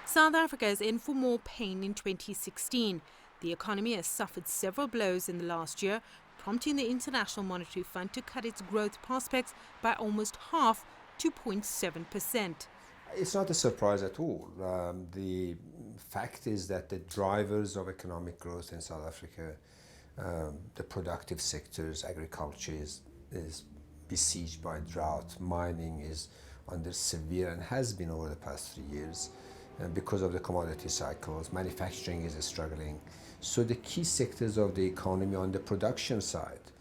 South Africa is in for more pain in 2016. The economy has suffered several blows in the last year, prompting the International Monetary Fund to cut its growth prospects by almost half to 0.7%. It's not a surprise at all. The fact is that the drivers of economic growth in South Africa, the productive sectors, agriculture is besieged by drought, mining is under severe and has been over the past 3 years because of the commodity cycles, manufacturing is struggling. So the key sectors of the economy on the production side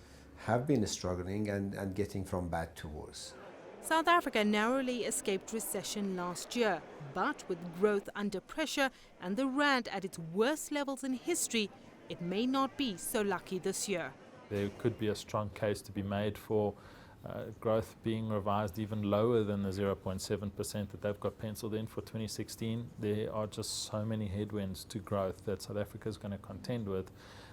have been struggling and getting from bad to worse. South Africa narrowly escaped recession last year, but with growth under pressure and the rand at its worst levels in history, it may not be so lucky this year. There could be a strong case to be made for growth being revised even lower than the 0.7% that they've got penciled in for 2016. There are just so many headwinds to growth that South Africa is going to contend with.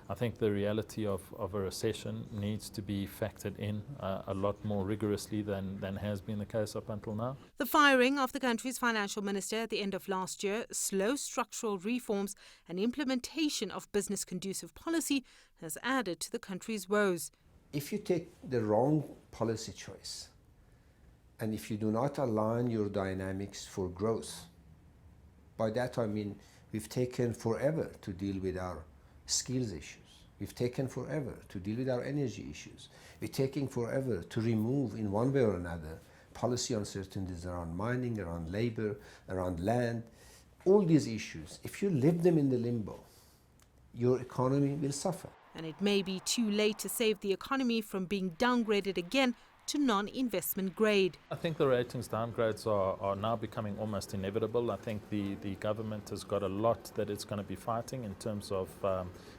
I think the reality of a recession needs to be factored in a lot more rigorously than has been the case up until now. The firing of the country's financial minister at the end of last year, slow structural reforms and implementation of business-conducive policy has added to the country's woes. If you take the wrong policy choice, and if you do not align your dynamics for growth, by that I mean we've taken forever to deal with our skills issues. We've taken forever to deal with our energy issues. We're taking forever to remove, in one way or another, policy uncertainties around mining, around labor, around land. All these issues, if you leave them in the limbo, your economy will suffer. And it may be too late to save the economy from being downgraded again to non-investment grade. I think the ratings downgrades are now becoming almost inevitable. I think the government has got a lot that it's going to be fighting in terms of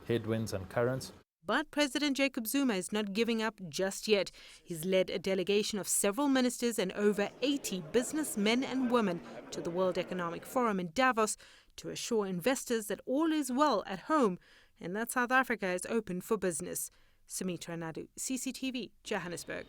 headwinds and currents. But President Jacob Zuma is not giving up just yet. He's led a delegation of several ministers and over 80 businessmen and women to the World Economic Forum in Davos to assure investors that all is well at home and that South Africa is open for business. Sumitra Nadu, CCTV, Johannesburg.